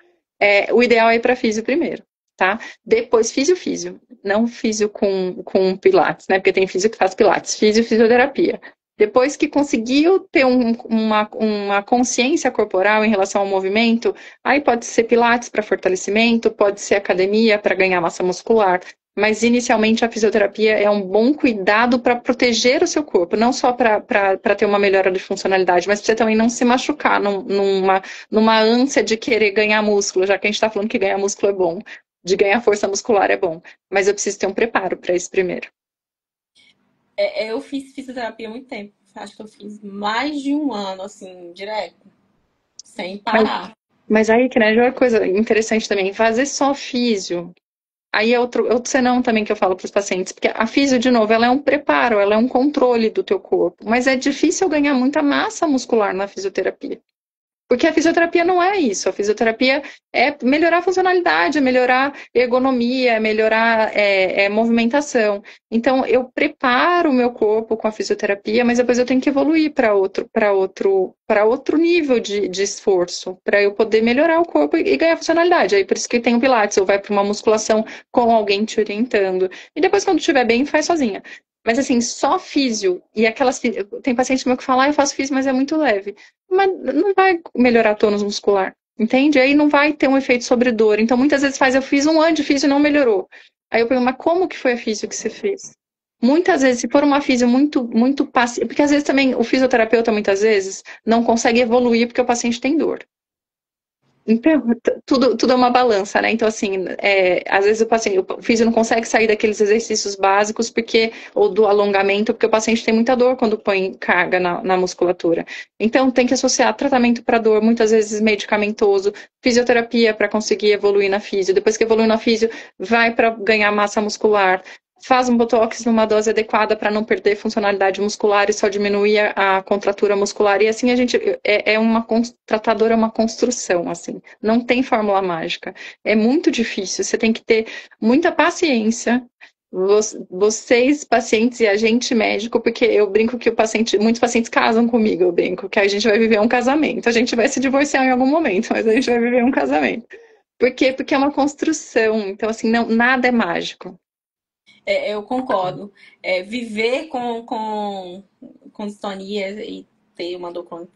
O ideal é ir para físio primeiro, tá? Depois físio, não físio com pilates, né? Porque tem físio que faz pilates, fisioterapia. Depois que conseguiu ter uma consciência corporal em relação ao movimento, aí pode ser pilates para fortalecimento, pode ser academia para ganhar massa muscular. Mas inicialmente a fisioterapia é um bom cuidado para proteger o seu corpo, não só para ter uma melhora de funcionalidade, mas para você também não se machucar numa ânsia de querer ganhar músculo, já que a gente está falando que ganhar músculo é bom, de ganhar força muscular é bom. Mas eu preciso ter um preparo para isso primeiro. Eu fiz fisioterapia há muito tempo. Acho que eu fiz mais de um ano, assim, direto, sem Mas, parar. mas aí, que né, é uma coisa interessante também, fazer só físio. Aí é outro senão também que eu falo para os pacientes, porque a físio, de novo, ela é um preparo, ela é um controle do teu corpo, mas é difícil ganhar muita massa muscular na fisioterapia. Porque a fisioterapia não é isso. A fisioterapia é melhorar a funcionalidade, é melhorar a ergonomia, é melhorar movimentação. Então, eu preparo o meu corpo com a fisioterapia, mas depois eu tenho que evoluir para outro nível de esforço, para eu poder melhorar o corpo e ganhar funcionalidade. Aí por isso que tem o Pilates, ou vai para uma musculação com alguém te orientando. E depois, quando estiver bem, faz sozinha. Mas assim, só físio, e aquelas. Tem paciente meu que fala, eu faço físio, mas é muito leve. Mas não vai melhorar tônus muscular, entende? Aí não vai ter um efeito sobre dor. Então, muitas vezes eu fiz um ano de físio e não melhorou. Aí eu pergunto, mas como que foi a físio que você fez? Muitas vezes, se for uma físio muito passiva, porque às vezes também o fisioterapeuta, muitas vezes, não consegue evoluir porque o paciente tem dor. Então, tudo é uma balança, né? Então, assim, às vezes o físio não consegue sair daqueles exercícios básicos ou do alongamento, porque o paciente tem muita dor quando põe carga na musculatura. Então, tem que associar tratamento para dor, muitas vezes medicamentoso, fisioterapia para conseguir evoluir na físio. Depois que evolui na físio, vai para ganhar massa muscular. Faz um botox numa dose adequada para não perder funcionalidade muscular e só diminuir a contratura muscular. E assim a gente tratador é uma construção, assim. Não tem fórmula mágica. É muito difícil. Você tem que ter muita paciência. Vocês, pacientes e a gente médico, porque eu brinco que muitos pacientes casam comigo, eu brinco que a gente vai viver um casamento. A gente vai se divorciar em algum momento, mas a gente vai viver um casamento. Por quê? Porque é uma construção. Então, assim, não, nada é mágico. Eu concordo. Viver com distonia e ter uma dor crônica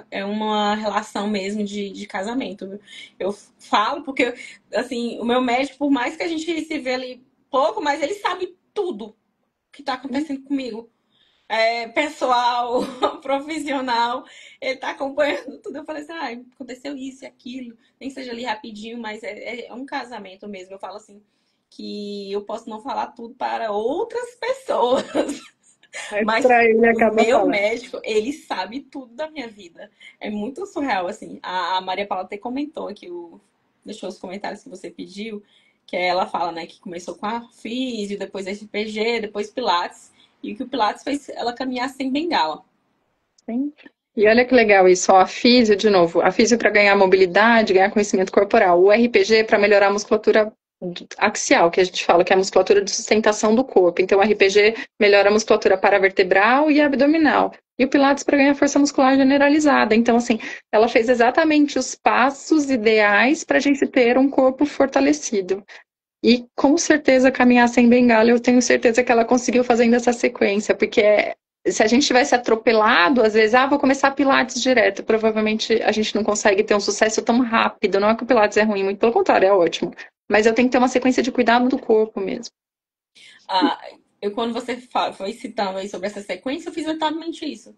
é uma relação mesmo de casamento. Viu? Eu falo porque, assim, o meu médico, por mais que a gente se vê ali pouco, mas ele sabe tudo que está acontecendo comigo. Pessoal, profissional, ele tá acompanhando tudo. Eu falei assim, aconteceu isso e aquilo, nem que seja ali rapidinho, mas é um casamento mesmo. Eu falo assim, que eu posso não falar tudo para outras pessoas, Mas mas para ele o acaba meu falando. médico, ele sabe tudo da minha vida. É muito surreal, assim. A Maria Paula até comentou aqui, deixou os comentários que você pediu, que ela fala, né, que começou com a físio, depois RPG, depois Pilates, e que o Pilates fez ela caminhar sem bengala. Sim. E olha que legal isso, ó, a físio, de novo, a físio para ganhar mobilidade, ganhar conhecimento corporal, o RPG para melhorar a musculatura axial, que a gente fala que é a musculatura de sustentação do corpo. Então, o RPG melhora a musculatura paravertebral e abdominal. E o Pilates para ganhar força muscular generalizada. Então, assim, ela fez exatamente os passos ideais para a gente ter um corpo fortalecido. E com certeza caminhar sem bengala, eu tenho certeza que ela conseguiu fazendo essa sequência, porque se a gente tivesse atropelado, às vezes, vou começar Pilates direto, provavelmente a gente não consegue ter um sucesso tão rápido. Não é que o Pilates é ruim, muito pelo contrário, é ótimo. Mas eu tenho que ter uma sequência de cuidado do corpo mesmo. Ah, quando você foi citando aí sobre essa sequência, eu fiz exatamente isso.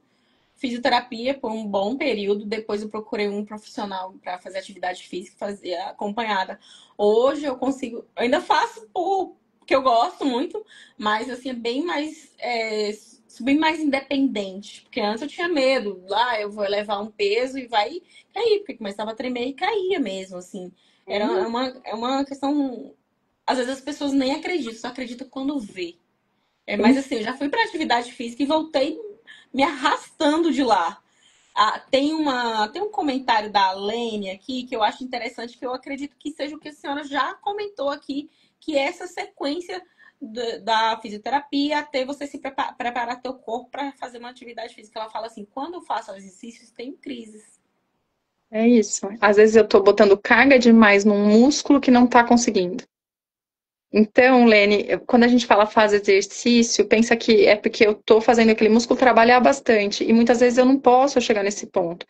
Fisioterapia por um bom período, depois eu procurei um profissional para fazer atividade física, fazer acompanhada. Hoje eu consigo, eu ainda faço porque eu gosto muito, mas assim, sou bem mais independente, porque antes eu tinha medo, lá eu vou levar um peso e vai cair, porque começava a tremer e caía mesmo, assim. É uma questão, às vezes as pessoas nem acreditam, só acreditam quando vê. Mas assim, eu já fui para atividade física e voltei me arrastando de lá. Tem um comentário da Lene aqui que eu acho interessante, que eu acredito que seja o que a senhora já comentou aqui, que é essa sequência da fisioterapia até você se preparar teu corpo para fazer uma atividade física. Ela fala assim, quando eu faço exercícios, tenho crises. É isso. Às vezes eu tô botando carga demais num músculo que não tá conseguindo. Então, Lene, quando a gente fala faz exercício, pensa que é porque eu estou fazendo aquele músculo trabalhar bastante e muitas vezes eu não posso chegar nesse ponto.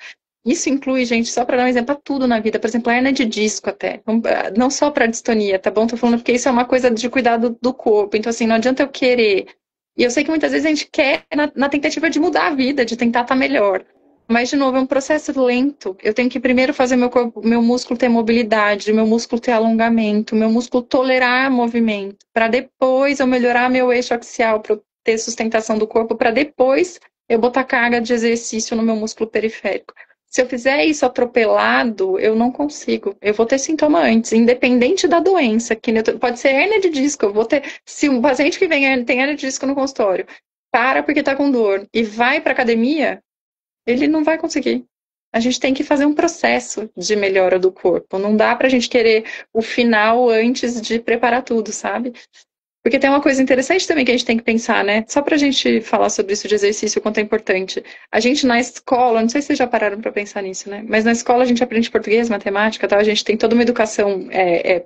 Isso inclui, gente, só para dar um exemplo, a tudo na vida, por exemplo, a hernia de disco até, não só para distonia, tá bom? Tô falando porque isso é uma coisa de cuidado do corpo, então assim, não adianta eu querer. E eu sei que muitas vezes a gente quer na tentativa de mudar a vida, de tentar estar melhor. Mas, de novo, é um processo lento. Eu tenho que primeiro fazer meu músculo ter mobilidade, meu músculo ter alongamento, meu músculo tolerar movimento, para depois eu melhorar meu eixo axial, para eu ter sustentação do corpo, para depois eu botar carga de exercício no meu músculo periférico. Se eu fizer isso atropelado, eu não consigo. Eu vou ter sintoma antes, independente da doença, que pode ser hérnia de disco. Eu vou ter, se um paciente que tem hérnia de disco no consultório, para porque está com dor e vai para academia, ele não vai conseguir. A gente tem que fazer um processo de melhora do corpo. Não dá pra gente querer o final antes de preparar tudo, sabe? Porque tem uma coisa interessante também que a gente tem que pensar, né? Só pra gente falar sobre isso de exercício, o quanto é importante. A gente na escola, não sei se vocês já pararam pra pensar nisso, né? Mas na escola a gente aprende português, matemática, tal. A gente tem toda uma educação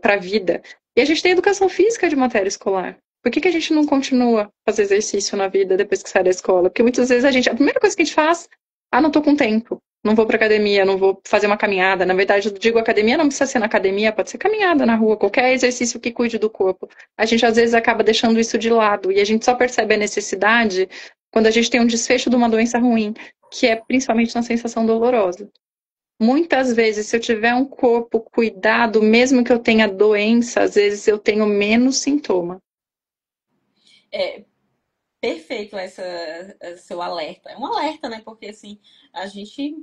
pra vida. E a gente tem educação física de matéria escolar. Por que a gente não continua a fazer exercício na vida depois que sai da escola? Porque muitas vezes a primeira coisa que a gente faz, não tô com tempo. Não vou pra academia, não vou fazer uma caminhada. Na verdade, eu digo academia, não precisa ser na academia, pode ser caminhada na rua, qualquer exercício que cuide do corpo. A gente às vezes acaba deixando isso de lado e a gente só percebe a necessidade quando a gente tem um desfecho de uma doença ruim, que é principalmente na sensação dolorosa. Muitas vezes, se eu tiver um corpo cuidado, mesmo que eu tenha doença, às vezes eu tenho menos sintoma. É perfeito esse seu alerta. É um alerta, né? Porque assim, a gente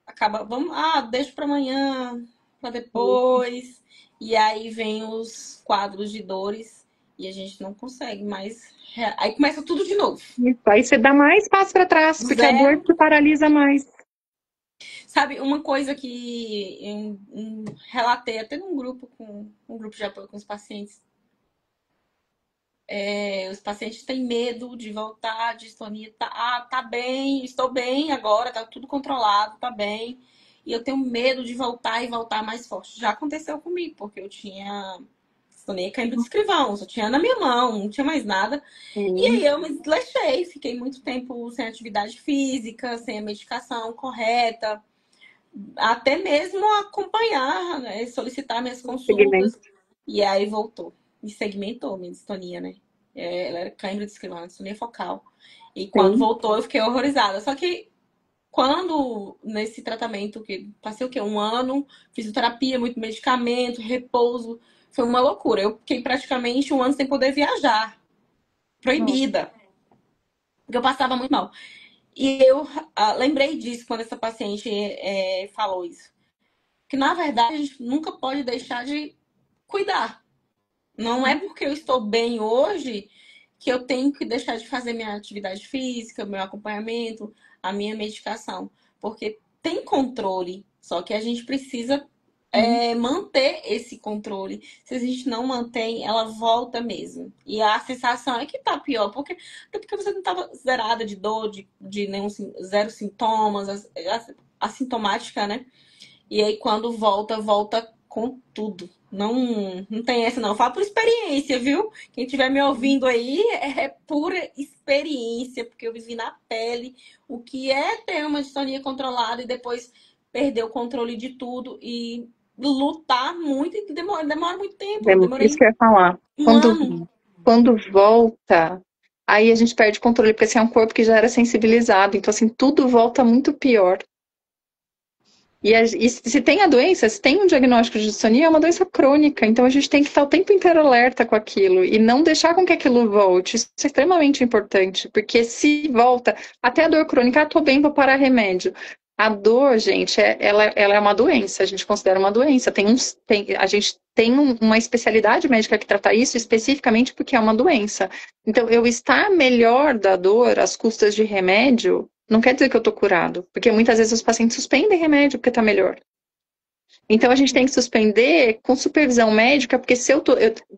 acaba, vamos, deixa para amanhã, para depois, e aí vem os quadros de dores e a gente não consegue mais. Aí começa tudo de novo. Isso. Aí você dá mais passo para trás, porque a dor Zero. te paralisa mais. Sabe, uma coisa que relatei até num grupo com um grupo de apoio com os pacientes. Os pacientes têm medo de voltar, de distonia. Tá bem, estou bem agora, tá tudo controlado, tá bem. E eu tenho medo de voltar e voltar mais forte. Já aconteceu comigo, porque eu tinha distonia caindo de escrivão, só tinha na minha mão, não tinha mais nada. E Sim, aí eu me desleixei, fiquei muito tempo sem atividade física, sem a medicação correta, até mesmo acompanhar, né, solicitar minhas segmento. consultas. E aí voltou. Me segmentou minha distonia, né? Ela era cãibra de escrivão, distonia focal. E quando Sim, voltou, eu fiquei horrorizada. Só que quando, nesse tratamento, que passei o quê? Um ano, fisioterapia, muito medicamento, repouso, foi uma loucura. Eu fiquei praticamente um ano sem poder viajar, nossa, proibida, porque eu passava muito mal. E eu lembrei disso quando essa paciente falou isso. Que na verdade a gente nunca pode deixar de cuidar. Não é porque eu estou bem hoje que eu tenho que deixar de fazer minha atividade física, meu acompanhamento, a minha medicação. Porque tem controle, só que a gente precisa sim. manter esse controle. Se a gente não mantém, ela volta mesmo. E a sensação é que tá pior, até porque você não estava zerada de dor, de nenhum zero sintomas, a sintomática, né? E aí, quando volta, volta com tudo. Não tem essa, não. Eu falo por experiência, viu? Quem estiver me ouvindo aí é pura experiência, porque eu vivi na pele o que é ter uma distonia controlada e depois perder o controle de tudo e lutar muito e demora muito tempo. Eu Isso demorei que eu ia falar. um ano. Quando volta, aí a gente perde o controle, porque assim, é um corpo que já era sensibilizado. Então, assim, tudo volta muito pior. E se tem a doença, se tem um diagnóstico de distonia, é uma doença crônica. Então a gente tem que estar o tempo inteiro alerta com aquilo e não deixar com que aquilo volte. Isso é extremamente importante, porque se volta, até a dor crônica, tô bem, vou parar remédio. A dor, gente, ela é uma doença, a gente considera uma doença. A gente tem uma especialidade médica que trata isso especificamente porque é uma doença. Então, eu estar melhor da dor às custas de remédio não quer dizer que eu tô curado, porque muitas vezes os pacientes suspendem remédio porque tá melhor. Então a gente tem que suspender com supervisão médica, porque se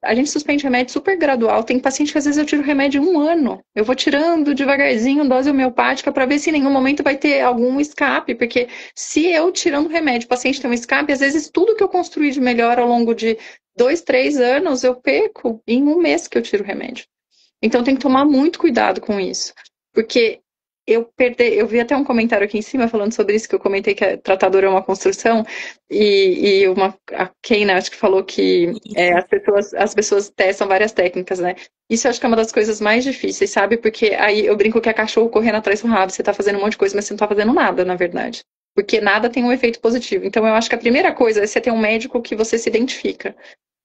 a gente suspende remédio super gradual. Tem paciente que às vezes eu tiro remédio 1 ano. Eu vou tirando devagarzinho dose homeopática para ver se em nenhum momento vai ter algum escape, porque se eu tirando remédio, o paciente tem um escape, às vezes tudo que eu construí de melhor ao longo de 2, 3 anos eu perco em 1 mês que eu tiro remédio. Então tem que tomar muito cuidado com isso, porque eu vi até um comentário aqui em cima falando sobre isso, que eu comentei que a tratadora é uma construção, a Keina acho que falou que Isso. as pessoas testam várias técnicas, né? Isso eu acho que é uma das coisas mais difíceis, sabe? Porque aí eu brinco que é cachorro correndo atrás do rabo, você tá fazendo um monte de coisa, mas você não tá fazendo nada, na verdade. Porque nada tem um efeito positivo. Então eu acho que a primeira coisa é você ter um médico que você se identifica.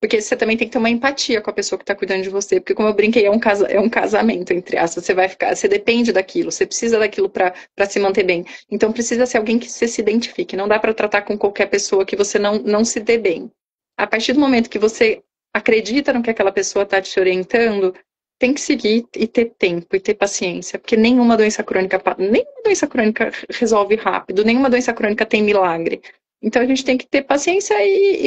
Porque você também tem que ter uma empatia com a pessoa que está cuidando de você. Porque, como eu brinquei, é um casamento, entre aspas. Você vai ficar, você depende daquilo, você precisa daquilo para se manter bem. Então, precisa ser alguém que você se identifique. Não dá para tratar com qualquer pessoa que você não se dê bem. A partir do momento que você acredita no que aquela pessoa está te orientando, tem que seguir e ter tempo e ter paciência. Porque nenhuma doença crônica resolve rápido, nenhuma doença crônica tem milagre. Então a gente tem que ter paciência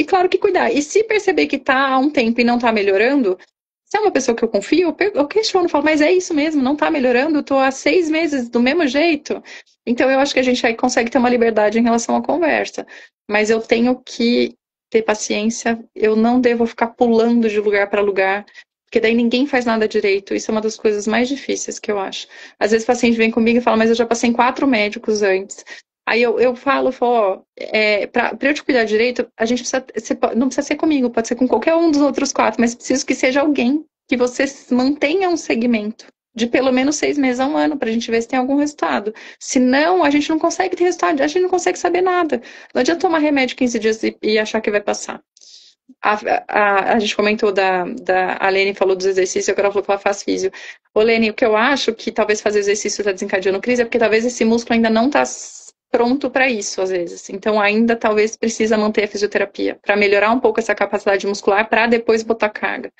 claro, que cuidar. E se perceber que está há um tempo e não está melhorando, se é uma pessoa que eu confio, eu questiono, falo, mas é isso mesmo, não está melhorando, estou há 6 meses do mesmo jeito. Então eu acho que a gente aí consegue ter uma liberdade em relação à conversa. Mas eu tenho que ter paciência, eu não devo ficar pulando de lugar para lugar, porque daí ninguém faz nada direito. Isso é uma das coisas mais difíceis que eu acho. Às vezes o paciente vem comigo e fala, mas eu já passei em 4 médicos antes. Aí eu falo, ó, pra eu te cuidar direito, a gente não precisa ser comigo, pode ser com qualquer um dos outros 4, mas preciso que seja alguém que você mantenha um segmento. de pelo menos 6 meses a um ano, para a gente ver se tem algum resultado. Senão, a gente não consegue ter resultado, a gente não consegue saber nada. Não adianta tomar remédio 15 dias e achar que vai passar. A gente comentou a Lene falou dos exercícios, agora ela falou que ela faz físio. Ô, Lene, o que eu acho que talvez fazer exercício está desencadeando crise é porque talvez esse músculo ainda não está pronto para isso, às vezes. Então, ainda talvez precisa manter a fisioterapia para melhorar um pouco essa capacidade muscular para depois botar carga.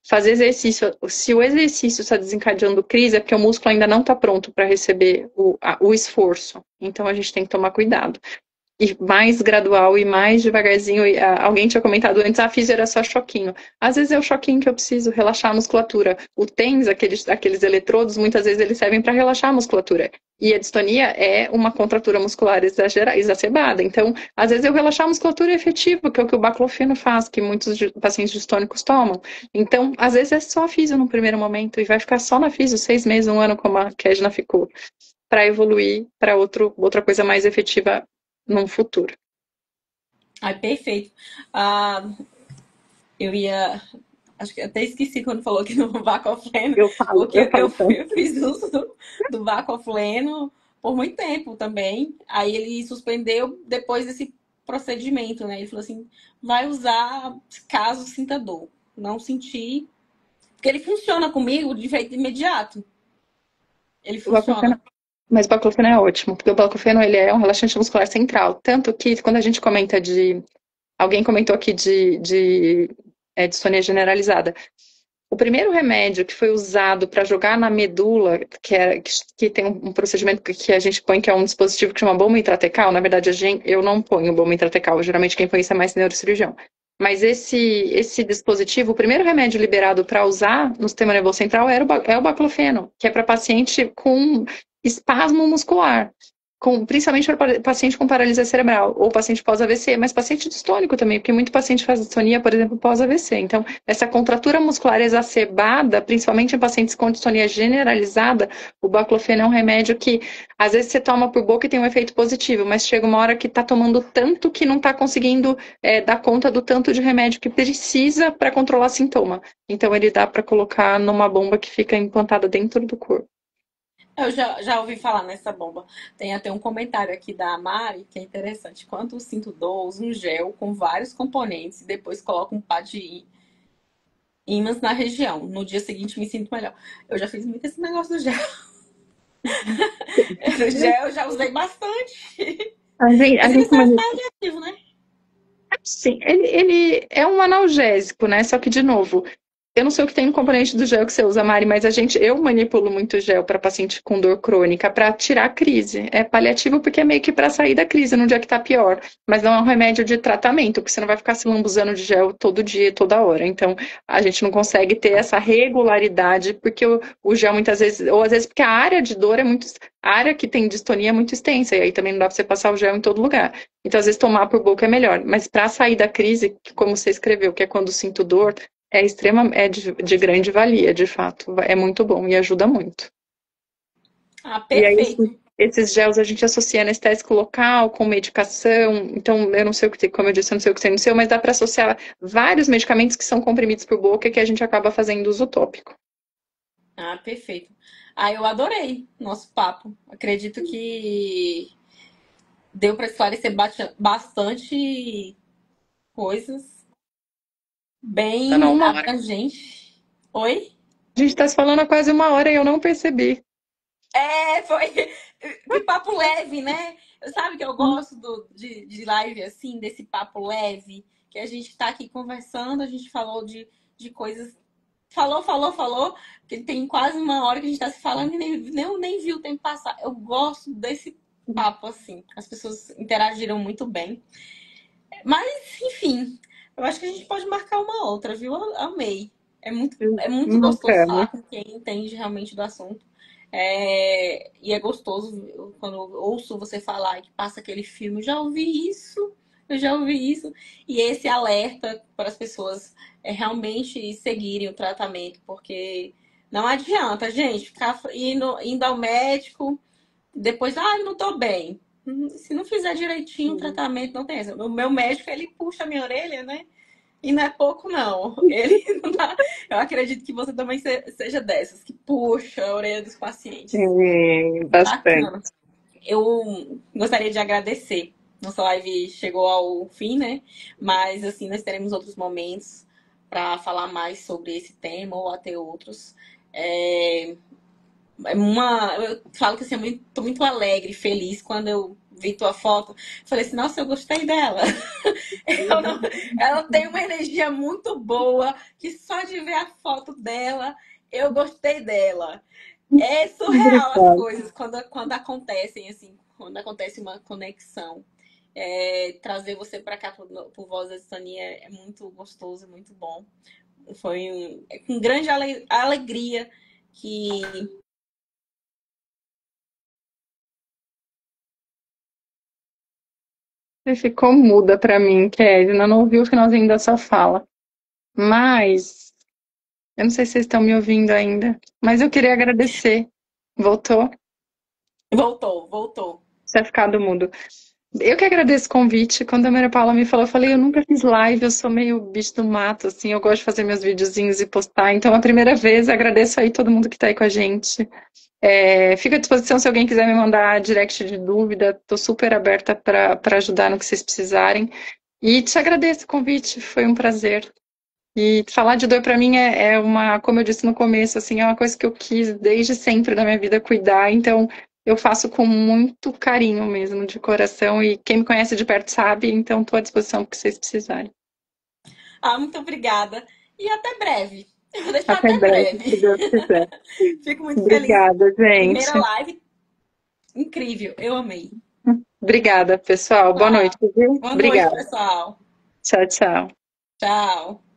Fazer exercício, se o exercício está desencadeando crise, é porque o músculo ainda não está pronto para receber o esforço. Então, a gente tem que tomar cuidado e mais gradual e mais devagarzinho. E, alguém tinha comentado antes, a físio era só choquinho. Às vezes é o choquinho que eu preciso, relaxar a musculatura. O TENS, aqueles eletrodos, muitas vezes eles servem para relaxar a musculatura. E a distonia é uma contratura muscular exacerbada. Então, às vezes eu relaxar a musculatura é efetivo, que é o que o baclofeno faz, que muitos pacientes distônicos tomam. Então, às vezes é só a físio no primeiro momento e vai ficar só na físio 6 meses, um ano, como a Kedna ficou, para evoluir para outra coisa mais efetiva num futuro. Ai, perfeito. Ah, eu ia. Acho que até esqueci quando falou aqui no bacofleno, Eu porque falo eu fiz uso do bacofleno por muito tempo também. Aí ele suspendeu depois desse procedimento, né? Ele falou assim: vai usar caso sinta dor. Não senti. Porque ele funciona comigo de jeito imediato. Ele o baclofeno, funciona. mas o baclofeno é ótimo, porque o baclofeno ele é um relaxante muscular central, tanto que quando a gente comenta alguém comentou aqui de distonia generalizada. O primeiro remédio que foi usado para jogar na medula, que tem um procedimento que a gente põe, que é um dispositivo que chama bomba intratecal, na verdade eu não ponho bomba intratecal, geralmente quem põe isso é mais neurocirurgião. Mas esse dispositivo, o primeiro remédio liberado para usar no sistema nervoso central é o baclofeno, que é para paciente com espasmo muscular. Principalmente para paciente com paralisia cerebral ou paciente pós-AVC, mas paciente distônico também, porque muito paciente faz distonia, por exemplo, pós-AVC. Então, essa contratura muscular exacerbada, principalmente em pacientes com distonia generalizada, o baclofeno é um remédio que às vezes você toma por boca e tem um efeito positivo, mas chega uma hora que está tomando tanto que não está conseguindo dar conta do tanto de remédio que precisa para controlar sintoma. Então, ele dá para colocar numa bomba que fica implantada dentro do corpo. Eu já ouvi falar nessa bomba. Tem até um comentário aqui da Mari que é interessante. Quando eu sinto dor, uso um gel com vários componentes e depois coloco um pá de ímãs na região. No dia seguinte me sinto melhor. Eu já fiz muito esse negócio do gel. O gel eu já usei bastante. A Mas ele gente serve paliativo, né? sim, ele é um analgésico, né? Só que, de novo, eu não sei o que tem no componente do gel que você usa, Mari, mas eu manipulo muito gel para paciente com dor crônica para tirar a crise. É paliativo porque é meio que para sair da crise no dia que tá pior, mas não é um remédio de tratamento, porque você não vai ficar se lambuzando de gel todo dia, toda hora. Então, a gente não consegue ter essa regularidade porque o gel muitas vezes, ou às vezes porque a área de dor é muito, a área que tem distonia é muito extensa e aí também não dá para você passar o gel em todo lugar. Então, às vezes tomar por boca é melhor, mas para sair da crise, como você escreveu, que é quando sinto dor, é de grande valia, de fato. É muito bom e ajuda muito. Ah, E aí, perfeito. esses gels a gente associa anestésico local com medicação. Então, eu não sei o que tem, como eu disse, eu não sei o que tem no seu, mas dá para associar vários medicamentos que são comprimidos por boca que a gente acaba fazendo uso tópico. Ah, perfeito. Ah, eu adorei nosso papo. Acredito que deu para esclarecer bastante coisas Tá, não, bem uma hora. abrangente. Oi? A gente está se falando há quase uma hora e eu não percebi. É, foi. Que papo leve, né? Sabe que eu gosto de live assim, desse papo leve, que a gente tá aqui conversando, a gente falou de coisas. Falou, que tem quase uma hora que a gente tá se falando e nem viu o tempo passar. Eu gosto desse papo assim. As pessoas interagiram muito bem. Mas, enfim, eu acho que a gente pode marcar uma outra, viu? Eu amei. É muito gostoso Marcamos. falar com quem entende realmente do assunto. E é gostoso quando eu ouço você falar que passa aquele filme. Eu já ouvi isso. E esse alerta para as pessoas realmente seguirem o tratamento, porque não adianta, gente, ficar indo ao médico, depois, eu não tô bem. Se não fizer direitinho o tratamento, não tem essa. O meu médico, ele puxa a minha orelha, né? E não é pouco, não. Ele não dá- Eu acredito que você também seja dessas, que puxa a orelha dos pacientes. Sim, bastante. Bacana. Eu gostaria de agradecer. Nossa live chegou ao fim, né? Mas, assim, nós teremos outros momentos para falar mais sobre esse tema ou até outros. É, eu falo que assim, eu tô muito alegre, feliz quando eu vi tua foto. Falei assim, nossa, eu gostei dela. Ela, ela tem uma energia muito boa, que só de ver a foto dela, eu gostei dela. É surreal as Obrigada. coisas quando acontecem, assim, quando acontece uma conexão. É, trazer você para cá por Voz da Estania é muito gostoso, muito bom. Foi com grande alegria que. Você ficou muda pra mim, Kelly. Eu não ouvi o finalzinho da sua fala. Mas, eu não sei se vocês estão me ouvindo ainda. Mas eu queria agradecer. Voltou? Voltou, voltou. Tinha ficado mudo. Eu que agradeço o convite. Quando a Maria Paula me falou, eu falei, eu nunca fiz live, eu sou meio bicho do mato, assim, eu gosto de fazer meus videozinhos e postar. Então, a primeira vez, agradeço aí todo mundo que tá aí com a gente. Fico à disposição se alguém quiser me mandar direct de dúvida, tô super aberta para ajudar no que vocês precisarem. E te agradeço o convite, foi um prazer. E falar de dor para mim é uma, como eu disse no começo, assim, é uma coisa que eu quis desde sempre na minha vida cuidar, então eu faço com muito carinho mesmo, de coração, e quem me conhece de perto sabe, então estou à disposição para que vocês precisarem. Ah, muito obrigada. E até breve. Eu vou deixar Até até breve, breve. se Deus quiser. Fico muito feliz. Obrigada, Primeira gente. live, incrível. Eu amei. Obrigada, pessoal. Boa noite, Tá. viu? Boa noite, Obrigada. pessoal. Tchau, tchau. Tchau.